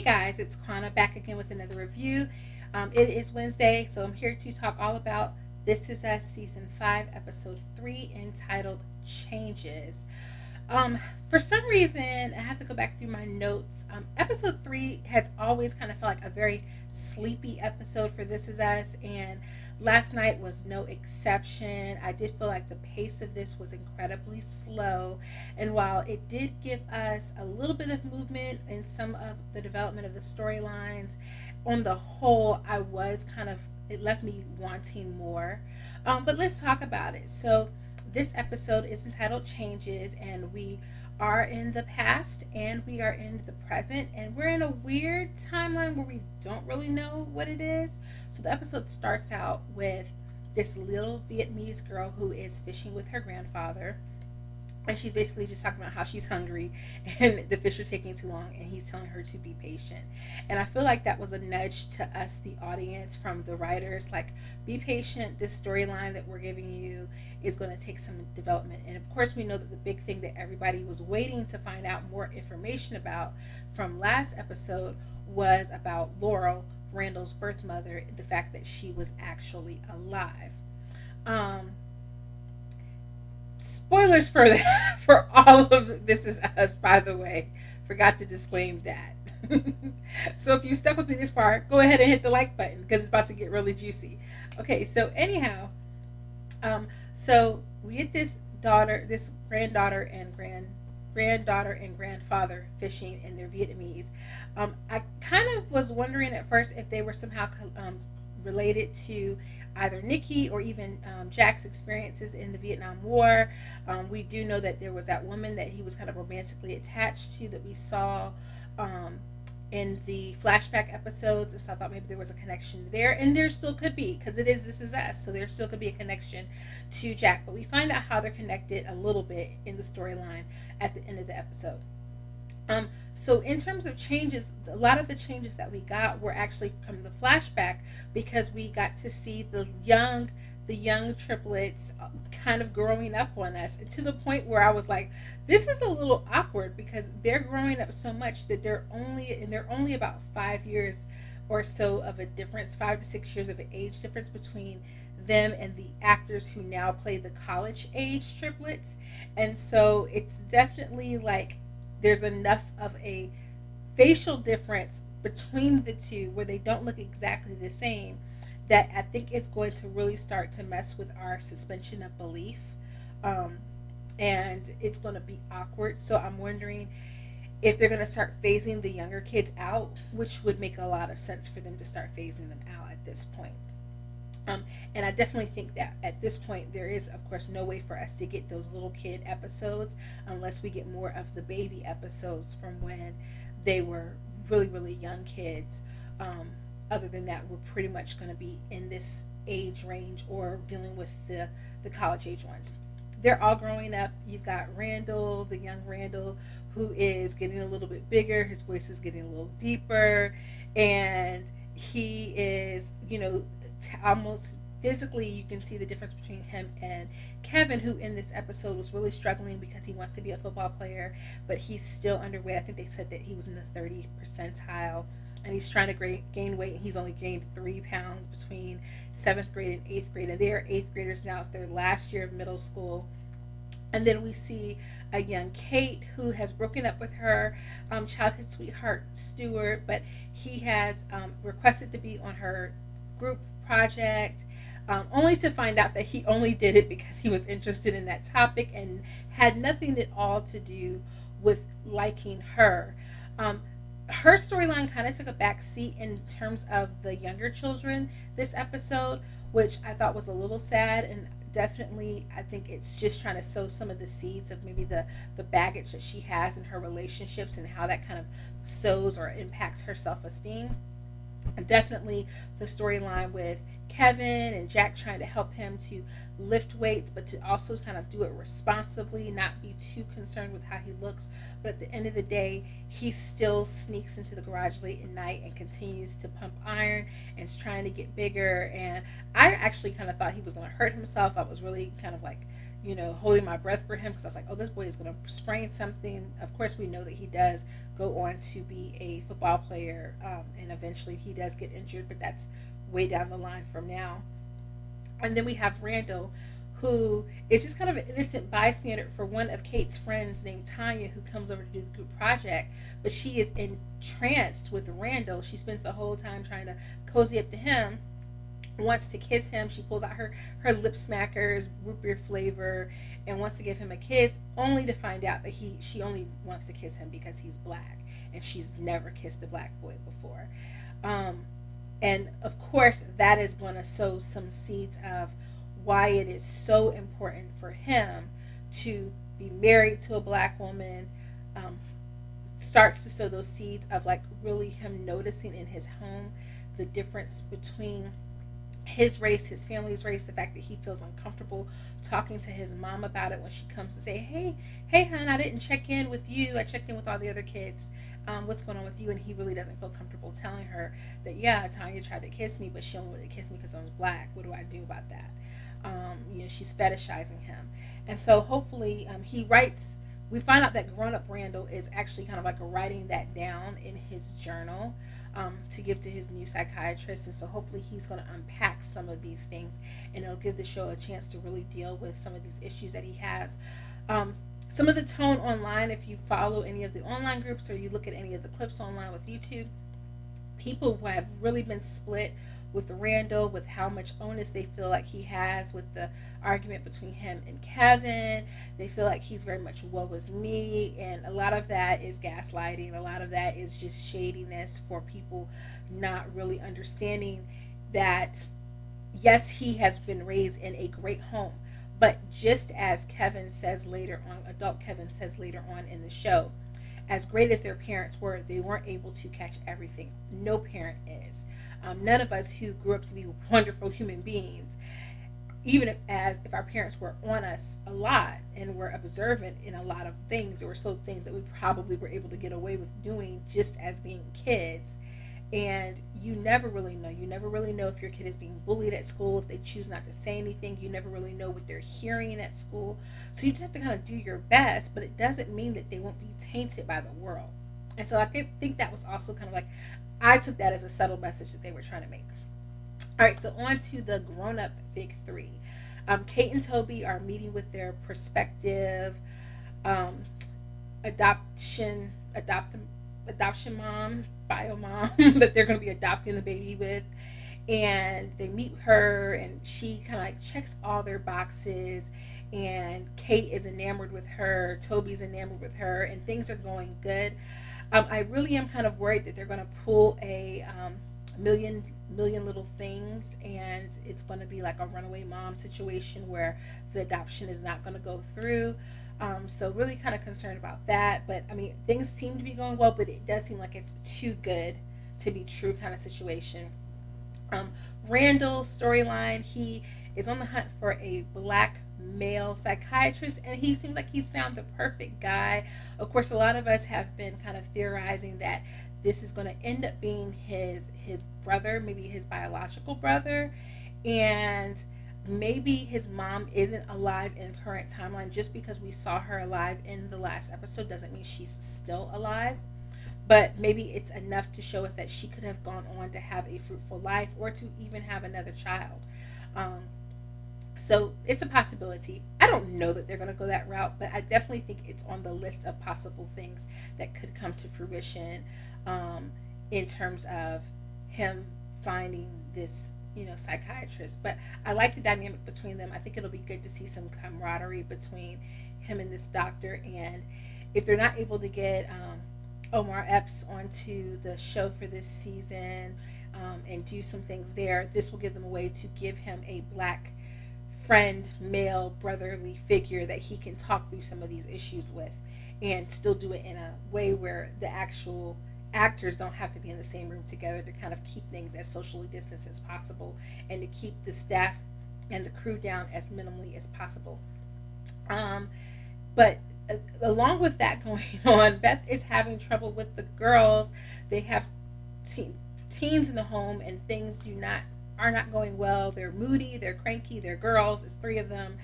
guys, it's Kana back again with another review. It is Wednesday, so I'm here to talk all about This Is Us Season 5, Episode 3, entitled Changes. For some reason, I have to go back through my notes. Episode 3 has always kind of felt like a very sleepy episode for This Is Us, and last night was no exception. I did feel like the pace of this was incredibly slow, and while it did give us a little bit of movement in some of the development of the storylines, on the whole, it left me wanting more. But let's talk about it. So, this episode is entitled Changes, and we are in the past and we are in the present, and we're in a weird timeline where we don't really know what it is. So the episode starts out with this little Vietnamese girl who is fishing with her grandfather, and she's basically just talking about how she's hungry and the fish are taking too long, and he's telling her to be patient. And I feel like that was a nudge to us, the audience, from the writers, like, be patient, this storyline that we're giving you is going to take some development. And of course we know that the big thing that everybody was waiting to find out more information about from last episode was about Laurel, Randall's birth mother, the fact that she was actually alive. Spoilers for that, for all of This Is Us, by the way. Forgot to disclaim that. So if you stuck with me this far, go ahead and hit the like button because it's about to get really juicy. Okay, so anyhow, so we get this granddaughter and grandfather fishing, and they're Vietnamese. I kind of was wondering at first if they were somehow related to either Nikki or even Jack's experiences in the Vietnam War. We do know that there was that woman that he was kind of romantically attached to that we saw in the flashback episodes, and so I thought maybe there was a connection there, and there still could be, because This Is Us, so there still could be a connection to Jack, but we find out how they're connected a little bit in the storyline at the end of the episode. So in terms of changes, a lot of the changes that we got were actually from the flashback, because we got to see the young triplets kind of growing up on us, to the point where I was like, this is a little awkward, because they're growing up so much that they're only about 5 years or so of a difference, 5 to 6 years of an age difference between them and the actors who now play the college age triplets. And so it's definitely like there's enough of a facial difference between the two where they don't look exactly the same, that I think it's going to really start to mess with our suspension of belief. And it's going to be awkward. So I'm wondering if they're going to start phasing the younger kids out, which would make a lot of sense for them to start phasing them out at this point. And I definitely think that at this point there is, of course, no way for us to get those little kid episodes unless we get more of the baby episodes from when they were really, really young kids. Other than that, we're pretty much going to be in this age range or dealing with the college age ones. They're all growing up. You've got Randall, the young Randall, who is getting a little bit bigger. His voice is getting a little deeper, and he is, almost physically you can see the difference between him and Kevin, who in this episode was really struggling because he wants to be a football player, but he's still underweight. I think they said that he was in the 30th percentile, and he's trying to gain weight, and he's only gained 3 pounds between 7th grade and 8th grade, and they are 8th graders now. It's their last year of middle school. And then we see a young Kate who has broken up with her childhood sweetheart Stuart, but he has requested to be on her group project, only to find out that he only did it because he was interested in that topic and had nothing at all to do with liking her. Her storyline kind of took a back seat in terms of the younger children this episode, which I thought was a little sad, and definitely I think it's just trying to sow some of the seeds of maybe the baggage that she has in her relationships and how that kind of sows or impacts her self-esteem. And definitely the storyline with Kevin and Jack trying to help him to lift weights, but to also kind of do it responsibly, not be too concerned with how he looks. But at the end of the day, he still sneaks into the garage late at night and continues to pump iron and is trying to get bigger. And I actually kind of thought he was going to hurt himself. I was really kind of like, holding my breath for him because I was like, oh, this boy is going to sprain something. Of course, we know that he does go on to be a football player, and eventually he does get injured, but that's way down the line from now. And then we have Randall, who is just kind of an innocent bystander for one of Kate's friends named Tanya, who comes over to do the group project, but she is entranced with Randall. She spends the whole time trying to cozy up to him, wants to kiss him. She pulls out her lip smackers, root beer flavor, and wants to give him a kiss, only to find out that she only wants to kiss him because he's black, and she's never kissed a black boy before. And of course, that is going to sow some seeds of why it is so important for him to be married to a black woman. Starts to sow those seeds of like really him noticing in his home the difference between his race, his family's race, the fact that he feels uncomfortable talking to his mom about it when she comes to say, hey, hon, I didn't check in with you. I checked in with all the other kids. What's going on with you? And he really doesn't feel comfortable telling her that, yeah, Tanya tried to kiss me, but she only wanted to kiss me because I was black. What do I do about that? She's fetishizing him. And so hopefully he writes, we find out that grown-up Randall is actually kind of like writing that down in his journal, to give to his new psychiatrist. And so hopefully he's going to unpack some of these things, and it'll give the show a chance to really deal with some of these issues that he has. Some of the tone online, if you follow any of the online groups or you look at any of the clips online with YouTube, people have really been split with Randall, with how much onus they feel like he has with the argument between him and Kevin. They feel like he's very much woe is me, and a lot of that is gaslighting. A lot of that is just shadiness for people not really understanding that, yes, he has been raised in a great home, but just as Kevin says later on, adult Kevin says later on in the show, as great as their parents were, they weren't able to catch everything. No parent is. None of us who grew up to be wonderful human beings, even if our parents were on us a lot and were observant in a lot of things, there were still things that we probably were able to get away with doing just as being kids. And you never really know. You never really know if your kid is being bullied at school, if they choose not to say anything. You never really know what they're hearing at school. So you just have to kind of do your best, but it doesn't mean that they won't be tainted by the world. And so I think that was also kind of like, I took that as a subtle message that they were trying to make. All right, so on to the grown-up big three. Kate and Toby are meeting with their prospective adoption mom, bio mom that they're going to be adopting the baby with. And they meet her, and she kind of like checks all their boxes. And Kate is enamored with her. Toby's enamored with her, and things are going good. I really am kind of worried that they're going to pull a million little things, and it's going to be like a runaway mom situation where the adoption is not going to go through. So really kind of concerned about that. But I mean, things seem to be going well, but it does seem like it's too good to be true kind of situation. Randall's storyline, he is on the hunt for a black male psychiatrist, and he seems like he's found the perfect guy. Of course, a lot of us have been kind of theorizing that this is going to end up being his brother, maybe his biological brother, and maybe his mom isn't alive in current timeline. Just because we saw her alive in the last episode doesn't mean she's still alive, but maybe it's enough to show us that she could have gone on to have a fruitful life or to even have another child. So it's a possibility. I don't know that they're going to go that route, but I definitely think it's on the list of possible things that could come to fruition, in terms of him finding this, psychiatrist. But I like the dynamic between them. I think it'll be good to see some camaraderie between him and this doctor. And if they're not able to get Omar Epps onto the show for this season, and do some things there, this will give them a way to give him a black friend, male, brotherly figure that he can talk through some of these issues with, and still do it in a way where the actual actors don't have to be in the same room together, to kind of keep things as socially distanced as possible, and to keep the staff and the crew down as minimally as possible. But along with that going on, Beth is having trouble with the girls. They have teens in the home, and things do not are not going well. They're moody, they're cranky, they're girls. It's three of them.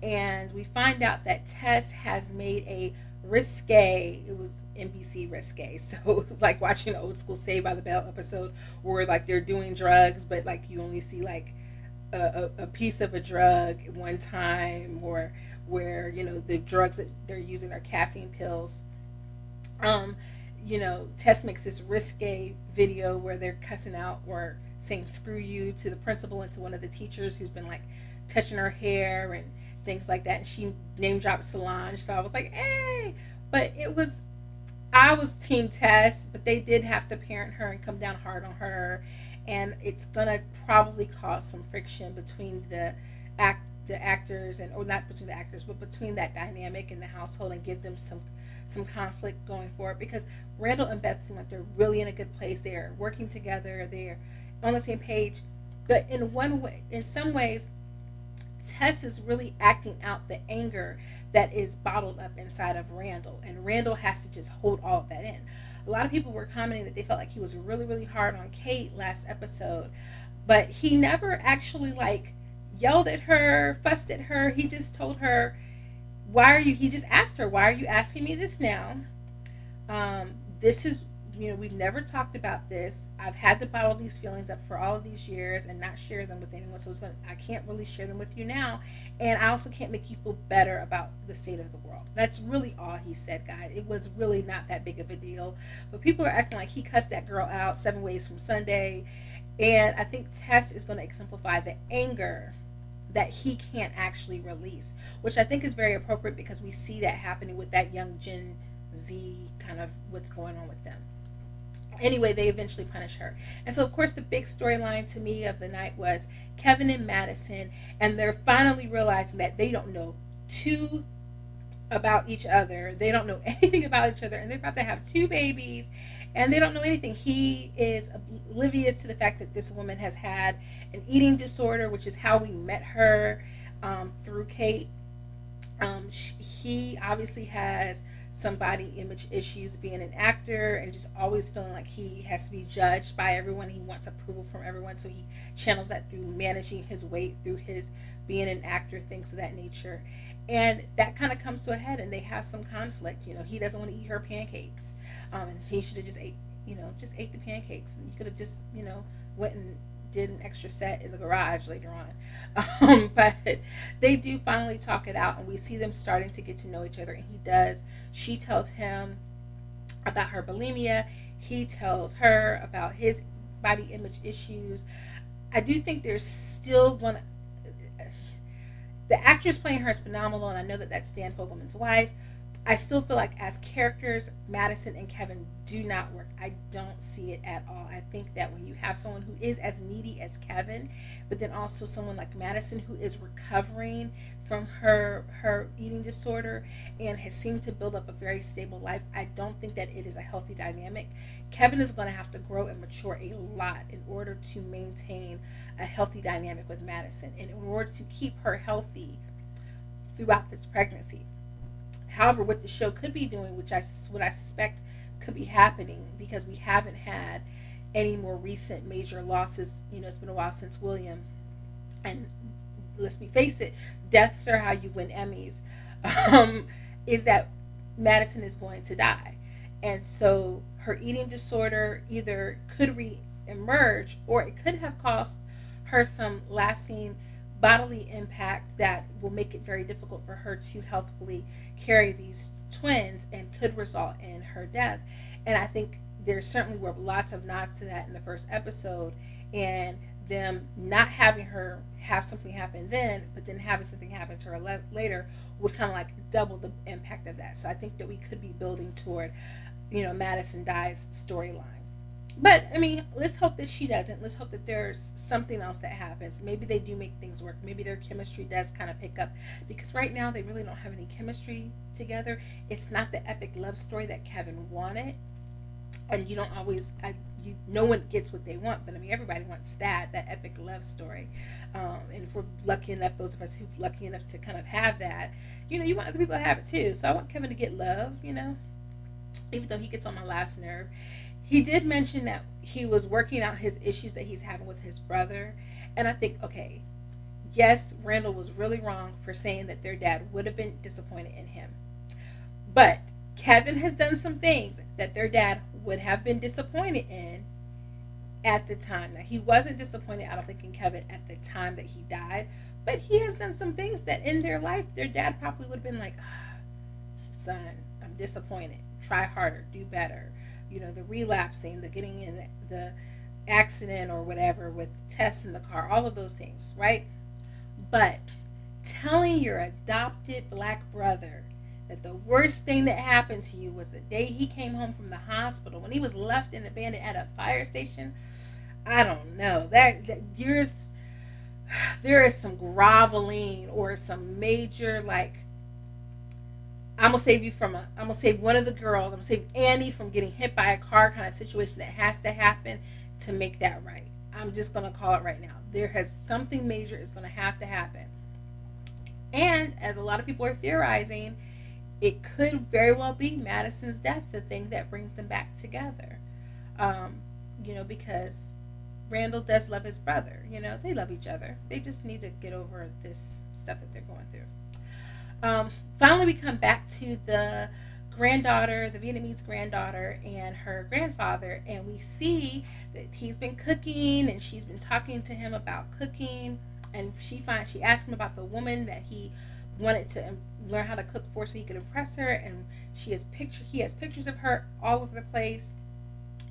And we find out that Tess has made a risque, it was NBC risque. So it was like watching an old school Saved by the Bell episode where like they're doing drugs, but like you only see like a piece of a drug at one time, or where the drugs that they're using are caffeine pills. um Tess makes this risque video where they're cussing out or saying screw you to the principal and to one of the teachers who's been like touching her hair and things like that, and she name dropped Solange. So I was like, hey. But I was team Tess, but they did have to parent her and come down hard on her, and it's gonna probably cause some friction between the actors, and or not between the actors, but between that dynamic in the household, and give them some conflict going forward, because Randall and Beth seem like they're really in a good place. They're working together. They're on the same page. But in some ways, Tess is really acting out the anger that is bottled up inside of Randall, and Randall has to just hold all of that in. A lot of people were commenting that they felt like he was really, really hard on Kate last episode, but he never actually like yelled at her, fussed at her. He just told her, he just asked her, why are you asking me this now? This is, we've never talked about this. I've had to bottle these feelings up for all of these years and not share them with anyone. So I can't really share them with you now. And I also can't make you feel better about the state of the world. That's really all he said, guys. It was really not that big of a deal. But people are acting like he cussed that girl out 7 ways from Sunday. And I think Tess is going to exemplify the anger that he can't actually release, which I think is very appropriate because we see that happening with that young Gen Z, kind of what's going on with them. Anyway, they eventually punish her. And so, of course, the big storyline to me of the night was Kevin and Madison, and they're finally realizing that they don't know two about each other. They don't know anything about each other, and they're about to have 2 babies, and they don't know anything. He is oblivious to the fact that this woman has had an eating disorder, which is how we met her through Kate. He obviously has some body image issues, being an actor and just always feeling like he has to be judged by everyone. He wants approval from everyone, so he channels that through managing his weight, through his being an actor, things of that nature. And that kind of comes to a head, and they have some conflict. He doesn't want to eat her pancakes, and he should have just ate the pancakes, and you could have just went and did an extra set in the garage later on. But they do finally talk it out, and we see them starting to get to know each other. And she tells him about her bulimia. He tells her about his body image issues. I do think there's still one. The actress playing her is phenomenal, and I know that that's Dan Fogelman's wife. I still feel like as characters, Madison and Kevin do not work. I don't see it at all. I think that when you have someone who is as needy as Kevin, but then also someone like Madison who is recovering from her eating disorder and has seemed to build up a very stable life, I don't think that it is a healthy dynamic. Kevin is going to have to grow and mature a lot in order to maintain a healthy dynamic with Madison, and in order to keep her healthy throughout this pregnancy. However, what the show could be doing, what I suspect could be happening, because we haven't had any more recent major losses. It's been a while since William, and let's face it, deaths are how you win Emmys. Is that Madison is going to die, and so her eating disorder either could re-emerge, or it could have caused her some lasting bodily impact that will make it very difficult for her to healthfully carry these twins, and could result in her death. And I think there certainly were lots of nods to that in the first episode, and them not having her have something happen then, but then having something happen to her later would kind of like double the impact of that. So I think that we could be building toward Madison dies storyline. But, let's hope that she doesn't. Let's hope that there's something else that happens. Maybe they do make things work. Maybe their chemistry does kind of pick up. Because right now, they really don't have any chemistry together. It's not the epic love story that Kevin wanted. And you don't always, no one gets what they want. But, everybody wants that epic love story. And if we're lucky enough, those of us who are lucky enough to kind of have that, you want other people to have it too. So I want Kevin to get love, even though he gets on my last nerve. he did mention that he was working out his issues that he's having with his brother. And I think, okay, yes, Randall was really wrong for saying that their dad would have been disappointed in him. But Kevin has done some things that their dad would have been disappointed in at the time. Now, he wasn't disappointed, I don't think, in Kevin at the time that he died, but he has done some things that in their life, their dad probably would have been like, son, I'm disappointed. Try harder, do better. You know, the relapsing, the getting in the accident or whatever with Tess in the car, all of those things, right? But telling your adopted black brother that the worst thing that happened to you was the day he came home from the hospital when he was left and abandoned at a fire station, I don't know. There is some groveling or some major, like, I'm gonna save one of the girls, I'm gonna save Annie from getting hit by a car kind of situation that has to happen to make that right. I'm just gonna call it right now. There has something major is gonna have to happen. And as a lot of people are theorizing, it could very well be Madison's death, the thing that brings them back together. Because Randall does love his brother. They love each other. They just need to get over this stuff that they're going through. Finally, we come back to the granddaughter, the Vietnamese granddaughter, and her grandfather, and we see that he's been cooking, and she's been talking to him about cooking, and she asked him about the woman that he wanted to learn how to cook for so he could impress her, and he has pictures of her all over the place,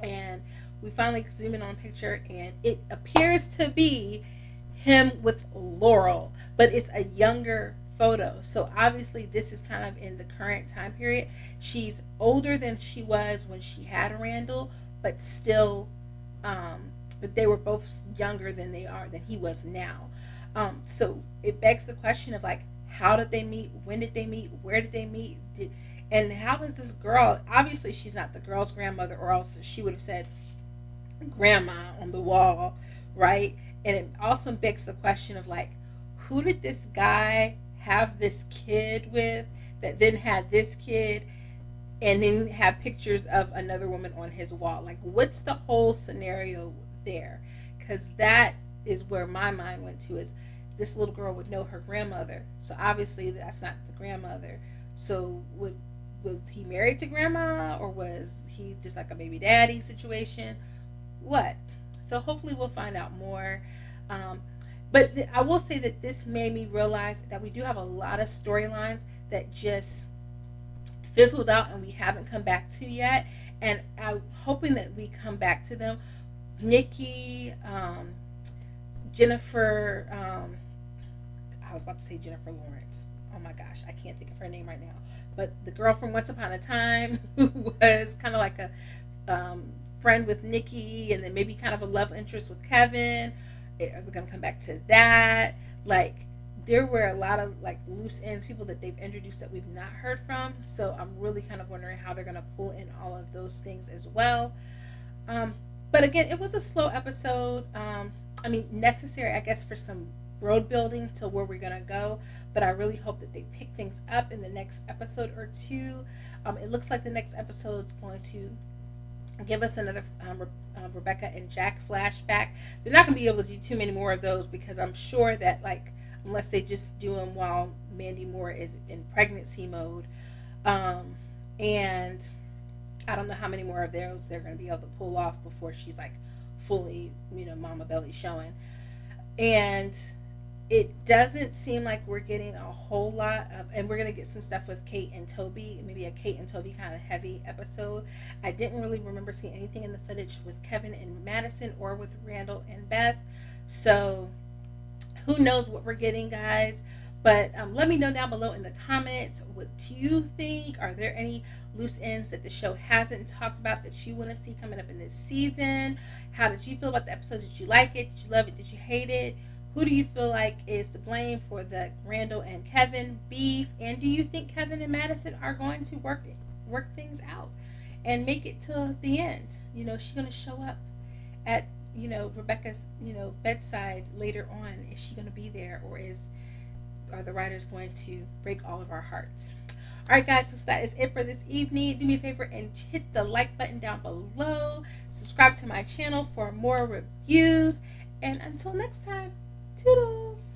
and we finally zoom in on a picture, and it appears to be him with Laurel, but it's a younger photo. So obviously this is kind of in the current time period. She's older than she was when she had Randall, but still, but they were both younger than he was now. So it begs the question of, like, how did they meet? When did they meet? Where did they meet? And how does this girl, obviously she's not the girl's grandmother, or else she would have said grandma on the wall, right? And it also begs the question of, like, who did this guy have this kid with that then had this kid and then have pictures of another woman on his wall? Like, what's the whole scenario there? Because that is where my mind went to, is this little girl would know her grandmother, so obviously that's not the grandmother. So was he married to grandma, or was he just like a baby daddy situation? What? So hopefully we'll find out more. But I will say that this made me realize that we do have a lot of storylines that just fizzled out and we haven't come back to yet. And I'm hoping that we come back to them. Nikki, Jennifer, I was about to say Jennifer Lawrence. Oh my gosh, I can't think of her name right now. But the girl from Once Upon a Time, who was kind of like a friend with Nikki, and then maybe kind of a love interest with Kevin. We're going to come back to that. Like, there were a lot of, like, loose ends, people that they've introduced that we've not heard from. So I'm really kind of wondering how they're going to pull in all of those things as well. But again, it was a slow episode. Necessary, I guess, for some road building to where we're going to go. But I really hope that they pick things up in the next episode or two. It looks like the next episode is going to give us another Rebecca and Jack flashback. They're not going to be able to do too many more of those, because I'm sure that, like, unless they just do them while Mandy Moore is in pregnancy mode, and I don't know how many more of those they're going to be able to pull off before she's, like, fully, mama belly showing. And it doesn't seem like we're getting a whole lot of, and we're going to get some stuff with Kate and Toby, maybe a Kate and Toby kind of heavy episode. I didn't really remember seeing anything in the footage with Kevin and Madison or with Randall and Beth. So who knows what we're getting, guys. But let me know down below in the comments, what do you think? Are there any loose ends that the show hasn't talked about that you want to see coming up in this season? How did you feel about the episode? Did you like it? Did you love it? Did you hate it? Who do you feel like is to blame for the Randall and Kevin beef? And do you think Kevin and Madison are going to work things out and make it to the end? She's going to show up at, Rebecca's, bedside later on. Is she going to be there, or are the writers going to break all of our hearts? Alright guys, so that is it for this evening. Do me a favor and hit the like button down below. Subscribe to my channel for more reviews. And until next time, toodles!